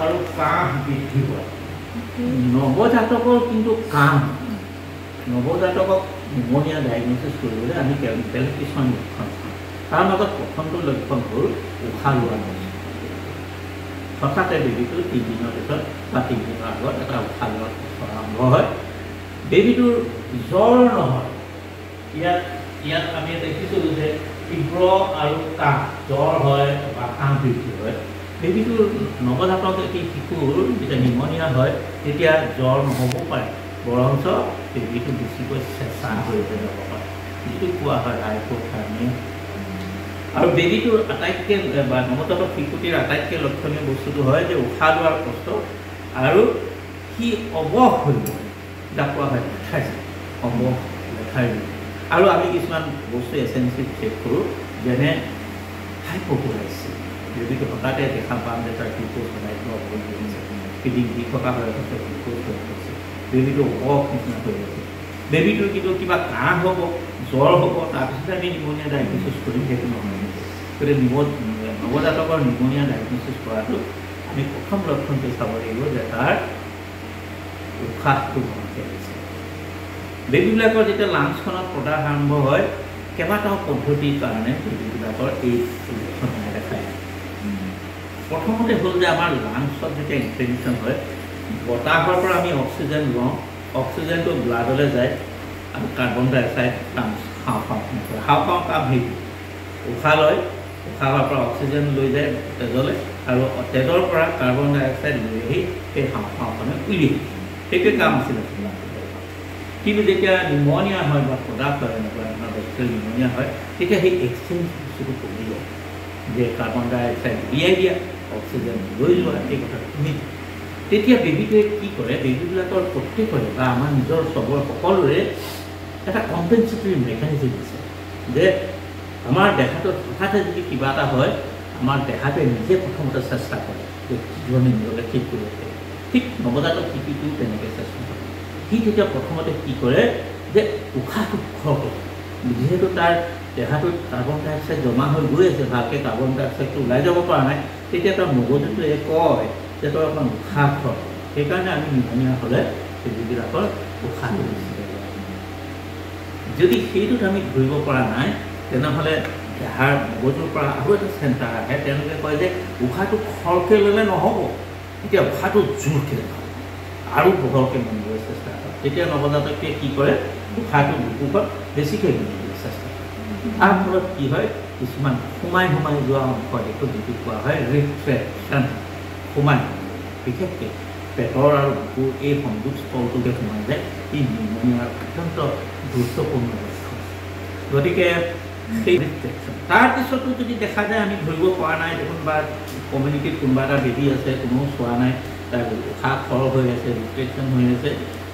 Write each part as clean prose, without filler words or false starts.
আৰু কাহ বৃদ্ধি হয় নৱজাতকৰ কিন্তু কাহ নৱজাতকক নিউমনিয়া ডায়েগনচিছ কৰিবলৈ আমি বেলেগ কিছুমান লক্ষণ চাওঁ তাৰ মাজত প্ৰথমটো লক্ষণ হ'ল উশাহ লোৱা নহয় হঠাতে বেবীটোৰ 3 দিনৰ পিছত বা 3 দিনৰ আগত এটা উশাহ লোৱাৰ কষ্ট আৰম্ভ হয় বেবীটোৰ জ্বৰ নহয় ইয়াত আমি দেখিছোঁ যে তীব্ৰ আৰু কাহ জ্বৰ হয় বা কাহ বৃদ্ধি হয় বেবীটোৰ নৱজাতক এটি শিশুৰ যেতিয়া নিউমনিয়া হয় তেতিয়া জ্বৰ নহ'বও পাৰে বৰঞ্চ বেবীটো বেছিকৈ চেঁচা হৈ যাব পাৰে যিটো কোৱা হয় হাইপ'থাৰ্মিয়া আৰু বেবীটোৰ আটাইতকৈ বা নৱজাতক শিশুটিৰ আটাইতকৈ লক্ষণীয় বস্তুটো হয় যে উশাহ লোৱাৰ কষ্ট আৰু সি অৱস হৈ পৰে যাক কোৱা হয় লেথাৰ্জি অৱস লেথাৰ্জি আৰু আমি কিছুমান বস্তু এছেঞ্চিয়েল চেক কৰোঁ যেনে হাইপ'পলাইচিছ বেবীটো হঠাতে দেখা পাম যে তাৰ গ্লুক'জ সদায় ড্ৰপ হৈ গৈছে ফিডিং দি থকা হয় অথচ গ্লুক'জ ড্ৰপ হৈছে বেবীটো অৱস নিচিনা হৈ আছে বেবীটোৰ কিন্তু কিবা কাহ হ'ব জ্বৰ হ'ব তাৰপিছতে আমি নিউমনিয়া ডায়েগনচিছ কৰিম সেইটো নহয় গতিকে নৱজাতকৰ নিউমনিয়া ডায়েগনচিছ কৰাটো আমি প্ৰথম লক্ষণটো চাব লাগিব যে তাৰ উশাহটো ভালকৈ হৈছে বেবীবিলাকৰ যেতিয়া লাঞ্চখনত প্ৰদাহ আৰম্ভ হয় কেইবাটাও পদ্ধতিৰ কাৰণে বেবীবিলাকৰ এই লক্ষণ দেখায় প্ৰথমতে হ'ল যে আমাৰ লাঞ্চত যেতিয়া ইনফেকশ্যন হয় বতাহৰ পৰা আমি অক্সিজেন লওঁ অক্সিজেনটো ব্লাডলৈ যায় আৰু কাৰ্বন ডাই অক্সাইড হাওঁফাওঁ কাম সেইটো উশাহ লয় উশাহ লোৱাৰ পৰা অক্সিজেন লৈ যায় তেজলৈ আৰু তেজৰ পৰা কাৰ্বন ডাই অক্সাইড লৈ আহি সেই হাওঁফাওঁখনে উলিয়াই সেইটোৱে কাম আছিলে কিন্তু যেতিয়া নিউমনিয়া হয় বা প্ৰদাহ হয় এনেকুৱা আপোনাৰ বেক্টেৰিয়েল নিউমনিয়া হয় তেতিয়া সেই এক্সচেঞ্জ বস্তুটো কমি যায় যে কাৰ্বন ডাই অক্সাইড উলিয়াই দিয়া অক্সিজেন লৈ লোৱা এই কথাটো কমি যায় তেতিয়া বেবীটোৱে কি কৰে বেবীবিলাকৰ প্ৰত্যেকৰে বা আমাৰ নিজৰ চবৰ সকলোৰে এটা কম্পেনচেটৰী মেকানিজিম আছে যে আমাৰ দেহাটোত হঠাতে যদি কিবা এটা হয় আমাৰ দেহাটোৱে নিজে প্ৰথমতে চেষ্টা কৰে যে কি ধৰণে নিজকে ঠিক কৰিব পাৰে ঠিক নৱজাতক শিশুটিও তেনেকৈ চেষ্টা কৰে সি তেতিয়া প্ৰথমতে কি কৰে যে উশাহটো খৰকৈ যিহেতু তাৰ দেহাটোত কাৰ্বন ডাই অক্সাইড জমা হৈ গৈ আছে ভালকৈ কাৰ্বন ডাই অক্সাইডটো ওলাই যাব পৰা নাই তেতিয়া তাৰ মগজুটোৱে কয় যে তই অকণ উশাহ খৰ সেইকাৰণে আমি নিউমনিয়া হ'লে বেবীবিলাকৰ উশাহটো বেছিকৈ যদি সেইটোত আমি ধৰিব পৰা নাই তেনেহ'লে দেহাৰ মগজুৰ পৰা আৰু এটা চেণ্টাৰ আহে তেওঁলোকে কয় যে উশাহটো খৰকৈ ল'লে নহ'ব এতিয়া উশাহটো জোৰকৈ ল'ব আৰু বহলকৈ মনিবলৈ চেষ্টা কৰে তেতিয়া নৱজাতকটোৱে কি কৰে উশাহটো বুকুত বেছিকৈ মনিবলৈ চেষ্টা কৰে তাৰ ফলত কি হয় কিছুমান সোমাই যোৱা অংশ দেখোঁ যিটো কোৱা হয় ৰিফ্ৰেকশ্যন সোমাই বিশেষকৈ পেটৰ আৰু বুকুৰ এই সংযোগস্থলটোকে সোমাই যায় ই নিউমনিয়াৰ অত্যন্ত গুৰুত্বপূৰ্ণ লক্ষণ গতিকে সেই ৰিফ্ৰেকশ্যন তাৰপিছতো যদি দেখা যায় আমি ধৰিব পৰা নাই দেখোন বা কমিউনিটিত কোনোবা এটা বেবী আছে কোনেও চোৱা নাই তাৰ উশাহ খৰ হৈ আছে ৰিফ্ৰেকশ্যন হৈ আছে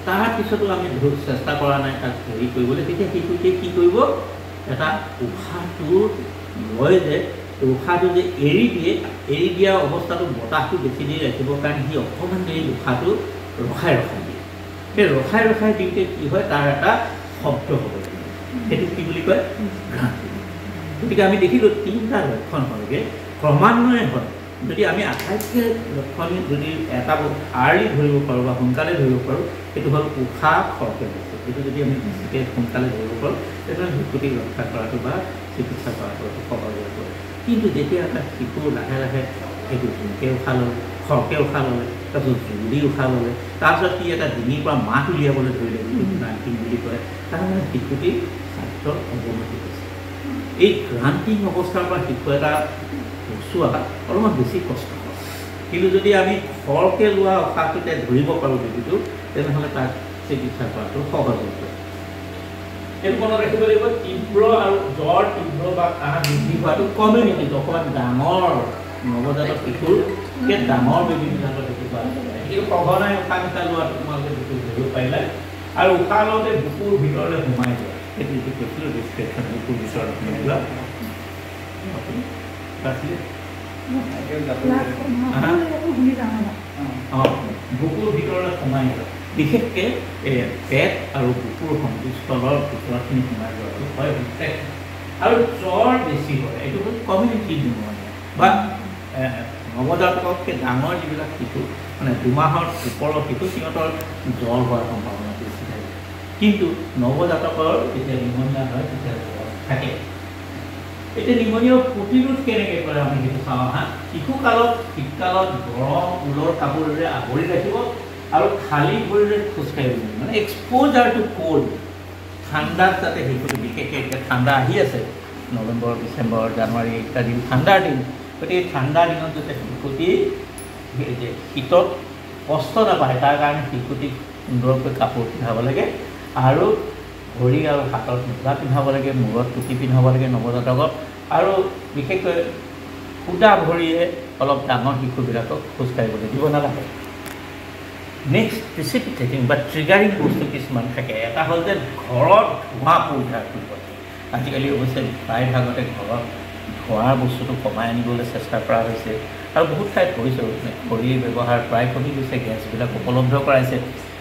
তাৰপিছতো আমি চেষ্টা কৰা নাই তাক হেৰি কৰিবলৈ তেতিয়া শিশুটিয়ে কি কৰিব এটা উশাহটো লয় যে উশাহটো যে এৰি দিয়া অৱস্থাটো বতাহটো বেছি দেৰি ৰাখিবৰ কাৰণে সি অকণমান দেৰি উশাহটো ৰখাই দিয়ে সেই ৰখাই দিওঁতে কি হয় তাৰ এটা শব্দ হ'ব লাগিব সেইটো কি বুলি কয় ভ্ৰান্তি গতিকে আমি দেখিলোঁ 3টা লক্ষণ হয়গৈ ক্ৰমান্বয়ে হয় যদি আমি আটাইতকৈ লক্ষণ যদি এটা আৰ্লি ধৰিব পাৰোঁ বা সোনকালে ধৰিব পাৰোঁ সেইটো হ'ল উশাহ খৰকৈ হৈছে সেইটো যদি আমি বেছিকৈ সোনকালে ধৰিব পাৰোঁ তেনেহ'লে শিশুটিক ৰক্ষা কৰাটো বা চিকিৎসা কৰাটো সহজ হৈ পৰে কিন্তু যেতিয়া এটা শিশু লাহে সেইটো জোৰকৈ উশাহ ল'লে খৰকৈ উশাহ ল'লে তাৰপিছত জোৰদি উশাহ ল'লে তাৰপিছত সি এটা ডিঙিৰ পৰা মাত উলিয়াবলৈ ধৰিলে গ্ৰান্টিং বুলি কয় তাৰমানে শিশুটিৰ স্বাস্থ্যৰ অৱনতি হৈছে এই গ্ৰান্টিং অৱস্থাৰ পৰা শিশু এটা বচোৱা অলপমান বেছি কষ্ট হয় কিন্তু যদি আমি খৰকৈ লোৱা উশাহটোতে ধৰিব পাৰোঁ বেবীটো তেনেহ'লে তাক চিকিৎসা কৰাটো সহজ হৈ পৰে এইটো মনত ৰাখিব লাগিব তীব্ৰ আৰু জ্বৰ তীব্ৰ বা কাহ বৃদ্ধি হোৱাটো কমিউনিটিত অকণমান ডাঙৰ নৱজাতক শিশুৰকৈ ডাঙৰ বেবীবিলাকৰ সেইটো হোৱা কিন্তু সঘনাই উশাহ নিশাহ লোৱাটো তোমালোকে যিটো ধৰিব পাৰিলে আৰু উশাহ লওঁতে বুকুৰ ভিতৰলৈ সোমাই যোৱা সেইটো যিটো কৈছিলোঁ ৰিফ্ৰেকশ্যন বুকুৰ ভিতৰত সোমাই যোৱা বুকুৰ ভিতৰলৈ সোমাই যোৱা বিশেষকৈ পেট আৰু বুকুৰ সংযোগস্থলৰ ভিতৰখিনি সোমাই যোৱাটো হয় ৰিফ্ৰেকশ্যন আৰু জ্বৰ বেছি হয় এইটো হ'ল কমিউনিটি নিউমনিয়া বা নৱজাতকতকৈ ডাঙৰ যিবিলাক শিশু মানে 2 মাহৰ ওপৰৰ শিশু সিহঁতৰ জ্বৰ হোৱাৰ সম্ভাৱনা বেছি থাকে কিন্তু নৱজাতকৰ যেতিয়া নিমনিয়া হয় তেতিয়া জ্বৰ থাকে এতিয়া নিমনিয়া প্ৰতিৰোধ কেনেকৈ কৰে আমি সেইটো চাওঁ হা শিশুকালত শীতকালত গৰম ঊলৰ কাপোৰেৰে আৱৰি ৰাখিব আৰু খালী ভৰিৰে খোজকাঢ়িব মানে এক্সপ'জাৰ টু কোল্ড ঠাণ্ডাত যাতে শিশুটো বিশেষকৈ এতিয়া ঠাণ্ডা আহি আছে নৱেম্বৰ ডিচেম্বৰ জানুৱাৰী ইত্যাদি ঠাণ্ডাৰ দিন গতিকে ঠাণ্ডাৰ দিনত যাতে শিশুটি শীতত কষ্ট নাপায় তাৰ কাৰণে শিশুটিক সুন্দৰকৈ কাপোৰ পিন্ধাব লাগে আৰু ভৰি আৰু হাতত মোজা পিন্ধাব লাগে মূৰত টুপি পিন্ধাব লাগে নৱজাতকক আৰু বিশেষকৈ সুদা ভৰিয়ে অলপ ডাঙৰ শিশুবিলাকক খোজকাঢ়িবলৈ দিব নালাগে নেক্সট প্ৰিচিপিটেটিং বা ট্ৰিগাৰিং বস্তু কিছুমান থাকে এটা হ'ল যে ঘৰত ধোঁৱা পৰিহাৰ কৰিব আজিকালি অৱশ্যে প্ৰায়ভাগতে ঘৰত ধোঁৱাৰ বস্তুটো কমাই আনিবলৈ চেষ্টা কৰা হৈছে আৰু বহুত ঠাইত হৈছে খৰিৰ ব্যৱহাৰ প্ৰায় কমি গৈছে গেছবিলাক উপলব্ধ কৰাইছে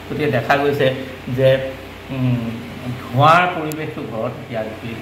গতিকে দেখা গৈছে যে ধোঁৱাৰ পৰিৱেশটো ঘৰত এতিয়া আজিকালি